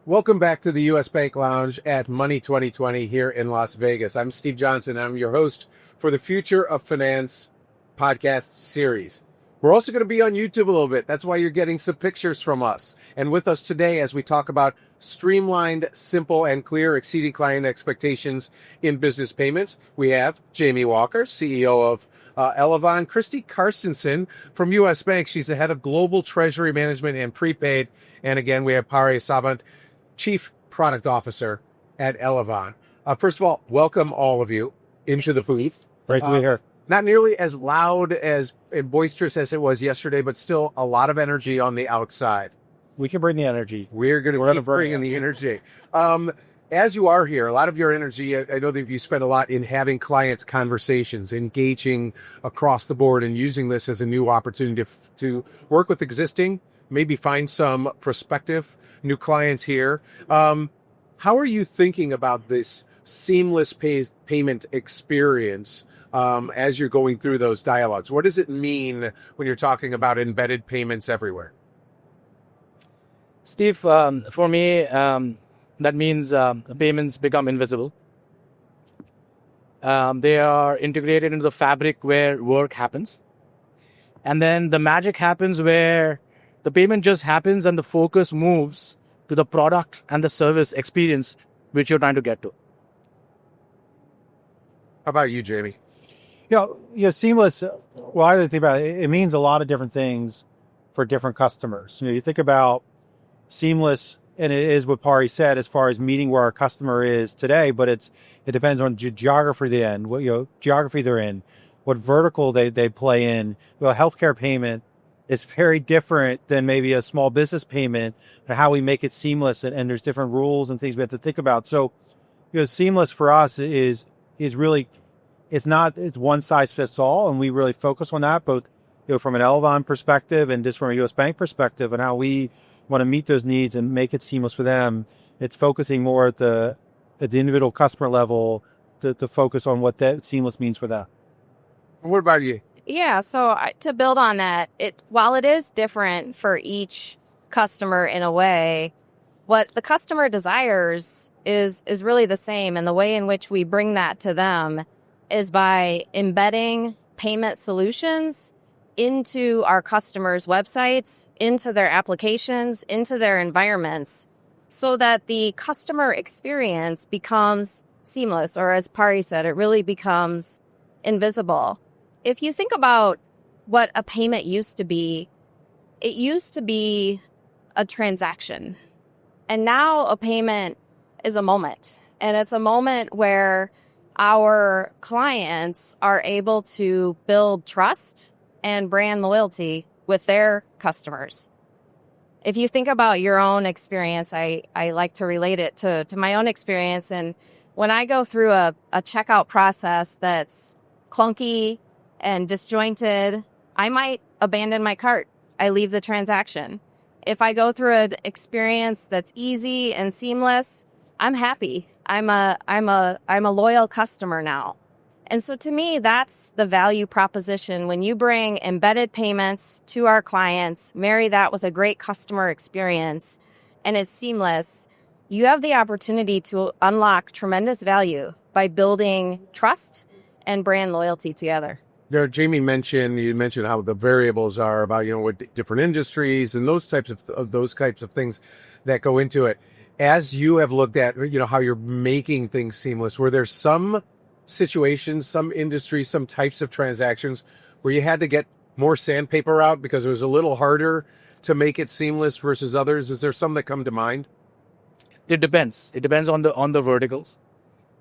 Welcome back to the US Bank Lounge at Money 2020 here in Las Vegas. I'm Steve Johnson. I'm your host for the Future of Finance podcast series. We're also going to be on YouTube a little bit. That's why you're getting some pictures from us. And with us today as we talk about streamlined, simple, and clear, exceeding client expectations in business payments, we have Jamie Walker, CEO of Elevon, Christy Carstensen from US Bank. She's the head of Global Treasury Management and Prepaid. And again, we have Pari Savant, Chief Product Officer at Elevon. First of all, welcome all of you into the booth. Great to be here. Not nearly as loud as and boisterous as it was yesterday, but still a lot of energy on the outside. We can bring the energy. We're going to keep bringing the energy. As you are here, a lot of your energy, I know that you spend a lot in having client conversations, engaging across the board and using this as a new opportunity to work with existing, maybe find some prospective new clients here. How are you thinking about this seamless payment experience as you're going through those dialogues? What does it mean when you're talking about embedded payments everywhere? Steve, for me, that means payments become invisible. They are integrated into the fabric where work happens. And then the magic happens where the payment just happens and the focus moves to the product and the service experience which you're trying to get to. How about you, Jamie? Seamless, well, I think about it, it means a lot of different things for different customers. You think about seamless, and it is what Pari said as far as meeting where our customer is today, but it depends on geography they're in, geography they're in, what vertical they play in. Well, healthcare payment is very different than maybe a small business payment, and how we make it seamless, and there's different rules and things we have to think about. So, seamless for us is really, it's one size fits all, and we really focus on that, both from an Elevon perspective and just from a US Bank perspective, and how we want to meet those needs and make it seamless for them. It's focusing more at the individual customer level to focus on what that seamless means for them. What about you? Yeah, so to build on that, while it is different for each customer in a way, what the customer desires is really the same. And the way in which we bring that to them is by embedding payment solutions into our customers' websites, into their applications, into their environments, so that the customer experience becomes seamless, or as Pari said, it really becomes invisible. If you think about what a payment used to be, it used to be a transaction. And now a payment is a moment. And it's a moment where our clients are able to build trust and brand loyalty with their customers. If you think about your own experience, I like to relate it to my own experience. And when I go through a checkout process that's clunky and disjointed, I might abandon my cart. I leave the transaction. If I go through an experience that's easy and seamless, I'm happy. I'm a loyal customer now. And so to me, that's the value proposition. When you bring embedded payments to our clients, marry that with a great customer experience, and it's seamless, you have the opportunity to unlock tremendous value by building trust and brand loyalty together. Jamie you mentioned how the variables are about, what different industries and those types of things that go into it. As you have looked at, how you're making things seamless, were there some situations, some industries, some types of transactions where you had to get more sandpaper out because it was a little harder to make it seamless versus others? Is there some that come to mind? It depends. It depends on the verticals.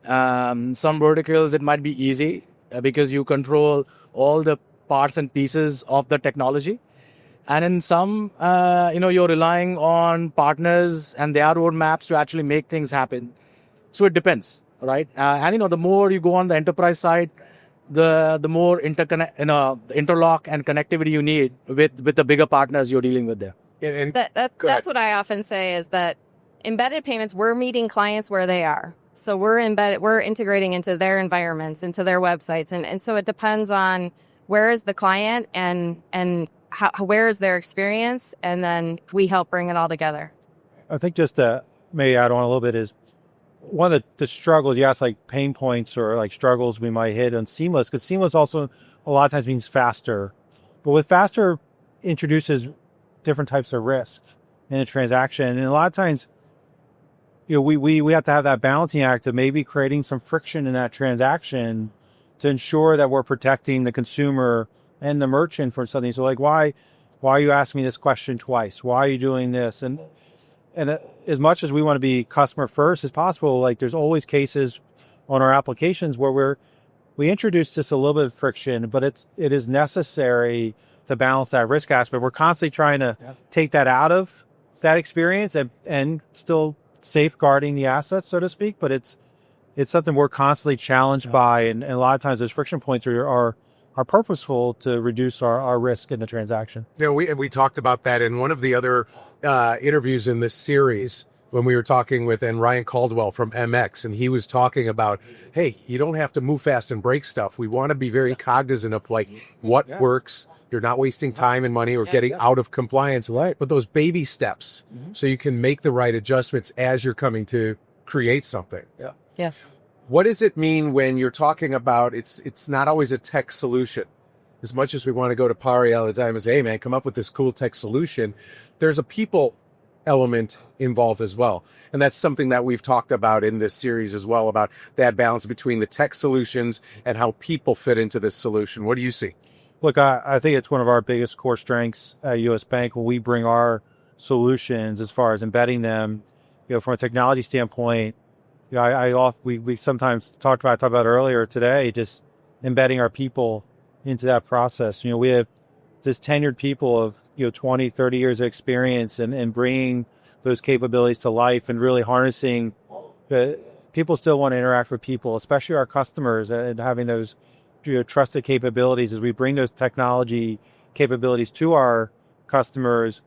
Some verticals, it might be easy because you control all the parts and pieces of the technology. And in some, you're relying on partners and their roadmaps to actually make things happen. So it depends, right? And the more you go on the enterprise side, the more interlock and connectivity you need with the bigger partners you're dealing with there. That's what I often say is that embedded payments, we're meeting clients where they are. So we're integrating into their environments, into their websites. And so it depends on where is the client and where is their experience, and then we help bring it all together. I think just to may add on a little bit is one of the struggles, you ask like pain points or like struggles we might hit on seamless, because seamless also a lot of times means faster. But with faster introduces different types of risk in a transaction. And a lot of times, we have to have that balancing act of maybe creating some friction in that transaction to ensure that we're protecting the consumer and the merchant for something. So like, why are you asking me this question twice? Why are you doing this? And as much as we want to be customer first as possible, like there's always cases on our applications where we introduce just a little bit of friction, but it is necessary to balance that risk aspect. We're constantly trying to take that out of that experience and still safeguarding the assets, so to speak. But it's something we're constantly challenged by, and a lot of times those friction points are purposeful to reduce our risk in the transaction. We talked about that in one of the other interviews in this series when we were talking with Ryan Caldwell from MX, and he was talking about, hey, you don't have to move fast and break stuff. We want to be very cognizant of like what works. You're not wasting time and money or getting out of compliance, but those baby steps so you can make the right adjustments as you're coming to create something. Yeah. Yes. What does it mean when you're talking about it's not always a tech solution? As much as we want to go to Pari all the time and say, hey man, come up with this cool tech solution, there's a people element involved as well. And that's something that we've talked about in this series as well, about that balance between the tech solutions and how people fit into this solution. What do you see? Look, I think it's one of our biggest core strengths at US Bank when we bring our solutions as far as embedding them, from a technology standpoint. We sometimes talked about earlier today, just embedding our people into that process. We have this tenured people of 20, 30 years of experience and bringing those capabilities to life and really harnessing. People still want to interact with people, especially our customers, and having those trusted capabilities as we bring those technology capabilities to our customers.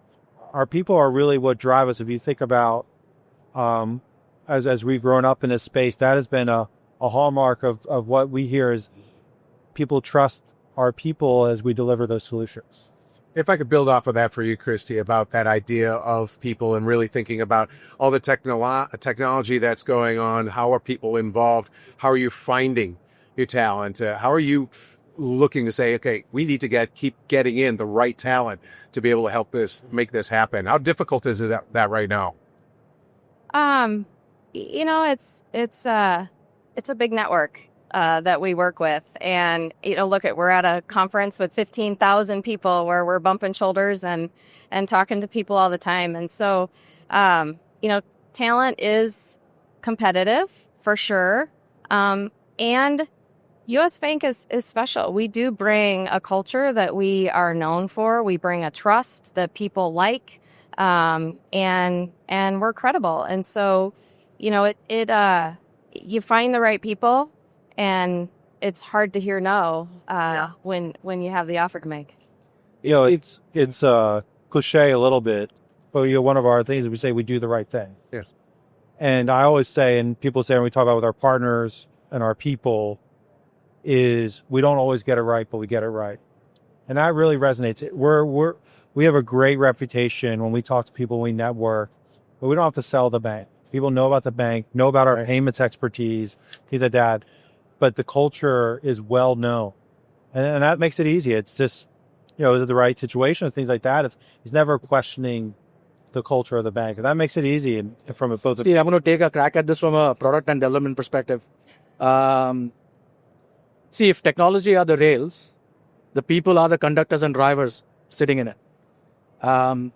Our people are really what drive us. If you think about as we've grown up in this space, that has been a hallmark of what we hear is people trust our people as we deliver those solutions. If I could build off of that for you, Christy, about that idea of people and really thinking about all the technology that's going on, how are people involved? How are you finding your talent? How are you looking to say, okay, we need to keep getting in the right talent to be able to make this happen? How difficult is that right now? It's a big network that we work with, and we're at a conference with 15,000 people where we're bumping shoulders and talking to people all the time, and so talent is competitive for sure, and US Bank is special. We do bring a culture that we are known for. We bring a trust that people like, and we're credible. And so, you find the right people, and it's hard to hear no when you have the offer to make. It's cliche a little bit, but one of our things is we say we do the right thing. Yes. And I always say, and people say when we talk about with our partners and our people, is we don't always get it right, but we get it right. And that really resonates. We have a great reputation when we talk to people, we network, but we don't have to sell the bank. People know about the bank, know about our payments expertise, things like that. But the culture is well known. And that makes it easy. It's just, is it the right situation, things like that. It's never questioning the culture of the bank. And that makes it easy. And from both. See, I'm going to take a crack at this from a product and development perspective. See, if technology are the rails, the people are the conductors and drivers sitting in it. When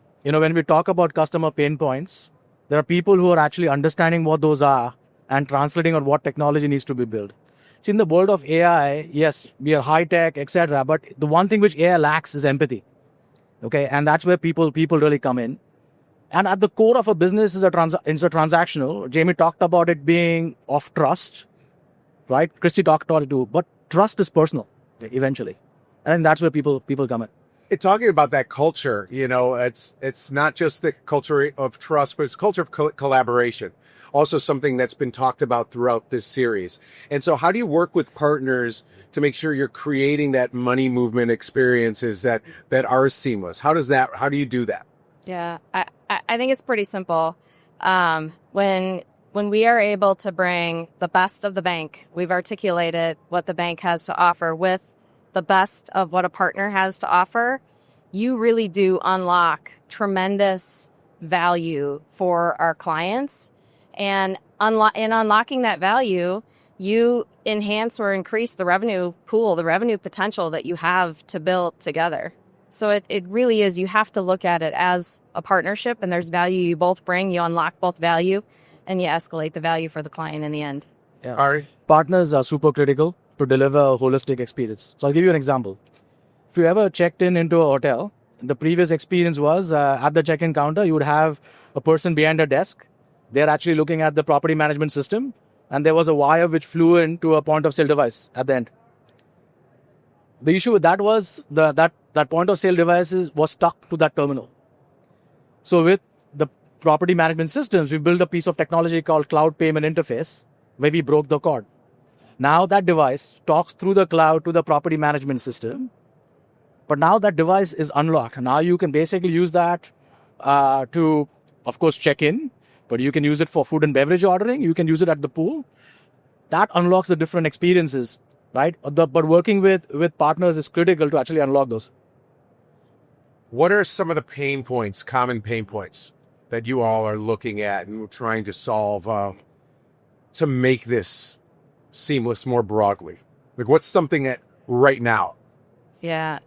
we talk about customer pain points, there are people who are actually understanding what those are and translating on what technology needs to be built. See, in the world of AI, yes, we are high tech, etc. But the one thing which AI lacks is empathy. Okay, and that's where people really come in. And at the core of a business is transactional. Jamie talked about it being of trust, right? Christy talked about it too. But trust is personal, eventually. And that's where people come in. Talking about that culture, it's not just the culture of trust, but it's a culture of collaboration. Also something that's been talked about throughout this series. And so how do you work with partners to make sure you're creating that money movement experiences that are seamless? How do you do that? Yeah, I think it's pretty simple. When we are able to bring the best of the bank, we've articulated what the bank has to offer with the best of what a partner has to offer, you really do unlock tremendous value for our clients. And in unlocking that value, you enhance or increase the revenue pool, the revenue potential that you have to build together. So it really is, you have to look at it as a partnership, and there's value you both bring, you unlock both value, and you escalate the value for the client in the end. Yeah. Ari? Partners are super critical to deliver a holistic experience. So I'll give you an example. If you ever checked into a hotel, the previous experience was at the check-in counter, you would have a person behind a desk. They're actually looking at the property management system, and there was a wire which flew into a point-of-sale device at the end. The issue with that was that point-of-sale device was stuck to that terminal. So with the property management systems, we built a piece of technology called Cloud Payment Interface, where we broke the cord. Now that device talks through the cloud to the property management system, but now that device is unlocked. Now you can basically use that to, of course, check in, but you can use it for food and beverage ordering. You can use it at the pool. That unlocks the different experiences, right? But working with partners is critical to actually unlock those. What are some of the pain points, common pain points that you all are looking at and trying to solve to make this seamless more broadly? Like, what's something that right now? Yeah.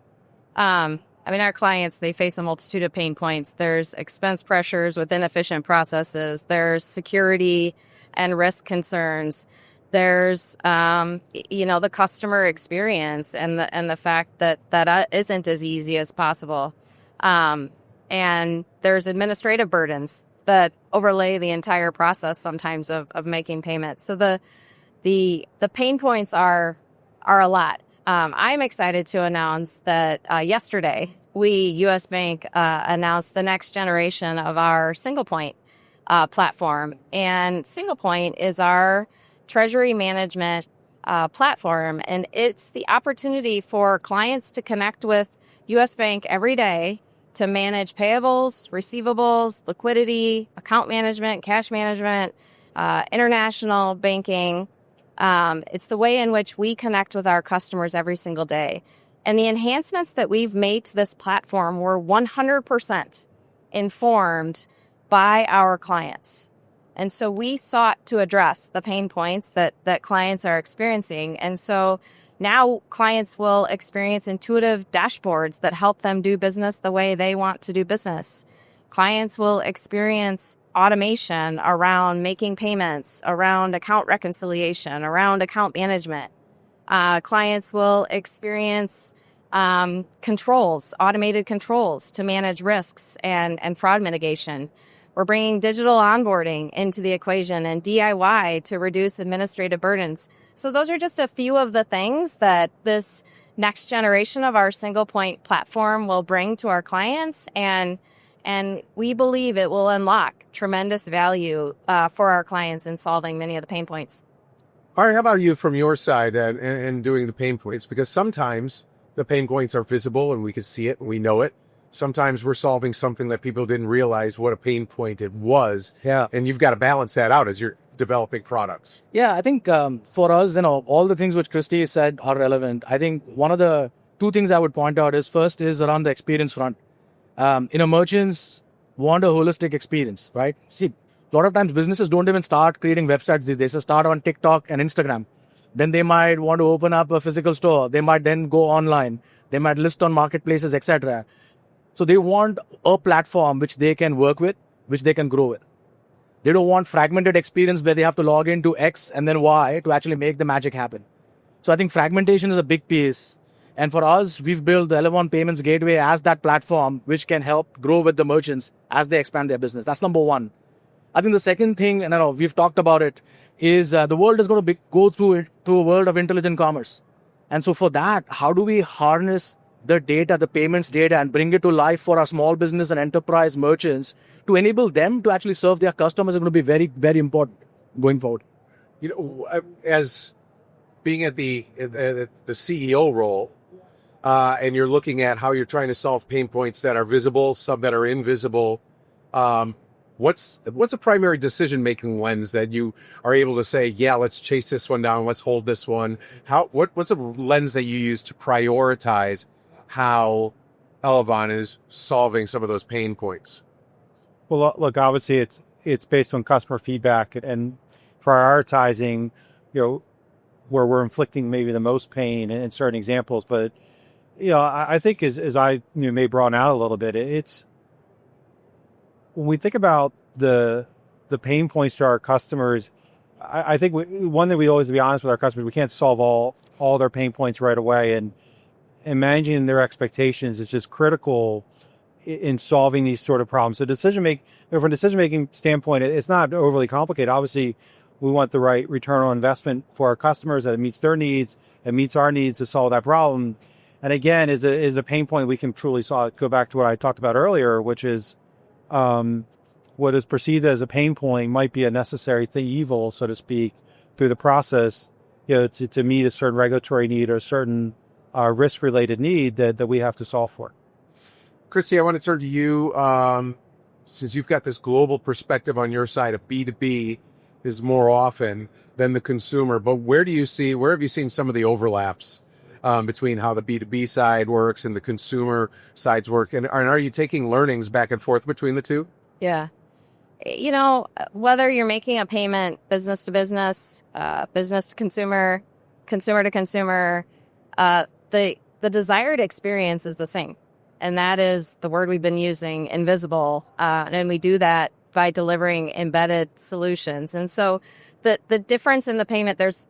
Our clients, they face a multitude of pain points. There's expense pressures with inefficient processes. There's security and risk concerns. There's, the customer experience and the fact that isn't as easy as possible. And there's administrative burdens that overlay the entire process sometimes of making payments. So the pain points are a lot. I'm excited to announce that yesterday, U.S. Bank, announced the next generation of our Single Point platform. And Single Point is our treasury management platform. And it's the opportunity for clients to connect with U.S. Bank every day to manage payables, receivables, liquidity, account management, cash management, international banking. It's the way in which we connect with our customers every single day. And the enhancements that we've made to this platform were 100% informed by our clients. And so we sought to address the pain points that clients are experiencing. And so now clients will experience intuitive dashboards that help them do business the way they want to do business. Clients will experience automation around making payments, around account reconciliation, around account management. Clients will experience controls, automated controls to manage risks and fraud mitigation. We're bringing digital onboarding into the equation and DIY to reduce administrative burdens. So those are just a few of the things that this next generation of our Single Point platform will bring to our clients. And we believe it will unlock tremendous value for our clients in solving many of the pain points. All right, how about you from your side and doing the pain points? Because sometimes the pain points are visible and we can see it and we know it. Sometimes we're solving something that people didn't realize what a pain point it was. Yeah. And you've got to balance that out as you're developing products. Yeah, I think for us, all the things which Christy said are relevant. I think one of the two things I would point out is first is around the experience front. Merchants want a holistic experience, right? See, a lot of times businesses don't even start creating websites these days. They start on TikTok and Instagram. Then they might want to open up a physical store. They might then go online. They might list on marketplaces, etc. So they want a platform which they can work with, which they can grow with. They don't want fragmented experience where they have to log into X and then Y to actually make the magic happen. So I think fragmentation is a big piece. And for us, we've built the Elevon Payments Gateway as that platform which can help grow with the merchants as they expand their business. That's number one. I think the second thing, and I know we've talked about it, is the world is going to go through a world of intelligent commerce. And so for that, how do we harness the data, the payments data, and bring it to life for our small business and enterprise merchants to enable them to actually serve their customers is going to be very, very important going forward. As being at the CEO role, and you're looking at how you're trying to solve pain points that are visible, some that are invisible, what's a primary decision-making lens that you are able to say, yeah, let's chase this one down, let's hold this one? What's a lens that you use to prioritize how Elevon is solving some of those pain points? Well, look, obviously it's based on customer feedback and prioritizing, where we're inflicting maybe the most pain in certain examples. But, I think as I may broaden out a little bit, it's when we think about the pain points to our customers, I think one thing we always have to be honest with our customers, we can't solve all their pain points right away. And managing their expectations is just critical in solving these sort of problems. So from a decision-making standpoint, it's not overly complicated. Obviously, we want the right return on investment for our customers, that it meets their needs, it meets our needs to solve that problem. And again, is a pain point we can truly solve. Go back to what I talked about earlier, which is what is perceived as a pain point might be a necessary evil, so to speak, through the process, to meet a certain regulatory need or a certain risk-related need that we have to solve for. Christy, I want to turn to you. Since you've got this global perspective on your side of B2B is more often than the consumer, but where have you seen some of the overlaps between how the B2B side works and the consumer sides work? And are you taking learnings back and forth between the two? Yeah. Whether you're making a payment business to business, business to consumer, consumer to consumer, the desired experience is the same. And that is the word we've been using, invisible. And we do that by delivering embedded solutions. And so the difference in the payment, there's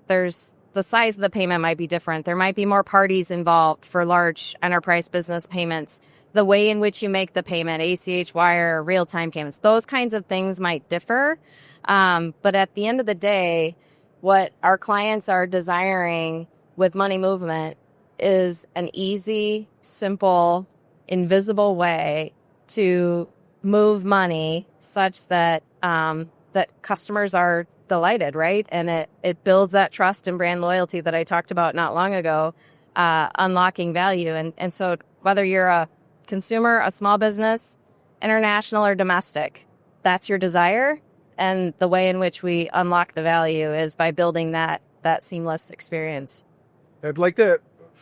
the size of the payment might be different. There might be more parties involved for large enterprise business payments. The way in which you make the payment, ACH, wire, real-time payments, those kinds of things might differ. But at the end of the day, what our clients are desiring with money movement is an easy, simple, invisible way to move money such that that customers are delighted, right? And it builds that trust and brand loyalty that I talked about not long ago, unlocking value. And so whether you're a consumer, a small business, international or domestic, that's your desire. And the way in which we unlock the value is by building that seamless experience.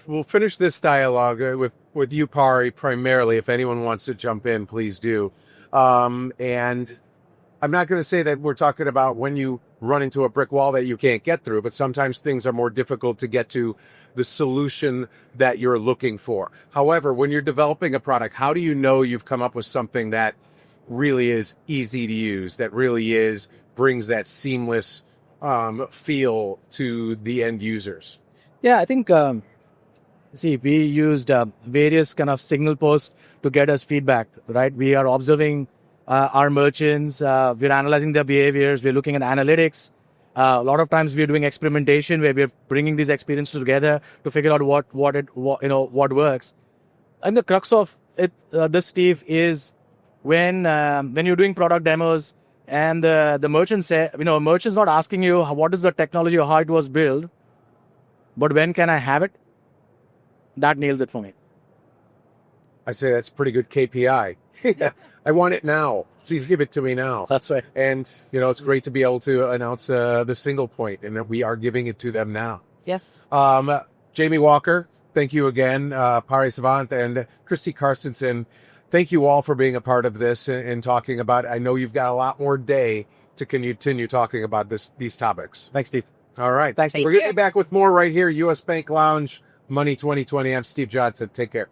We'll finish this dialogue with you, Pari, primarily. If anyone wants to jump in, please do. And I'm not going to say that we're talking about when you run into a brick wall that you can't get through, but sometimes things are more difficult to get to the solution that you're looking for. However, when you're developing a product, how do you know you've come up with something that really is easy to use, that really brings that seamless feel to the end users? Yeah, I think, we used various kind of signal posts to get us feedback, right? We are observing our merchants, we're analyzing their behaviors, we're looking at analytics. A lot of times we're doing experimentation where we're bringing these experiences together to figure out what works. And the crux of it, this, Steve, is when you're doing product demos and the merchant merchant's not asking you what is the technology or how it was built, but when can I have it? That nails it for me. I'd say that's a pretty good KPI. I want it now. Please give it to me now. That's right. And, it's great to be able to announce the single point and that we are giving it to them now. Yes. Jamie Walker, thank you again. Pari Savant and Christy Carstensen, thank you all for being a part of this and talking about it. I know you've got a lot more day to continue talking about these topics. Thanks, Steve. All right. Thanks, Steve. We're going to be back with more right here, US Bank Lounge, Money 2020. I'm Steve Johnson. Take care.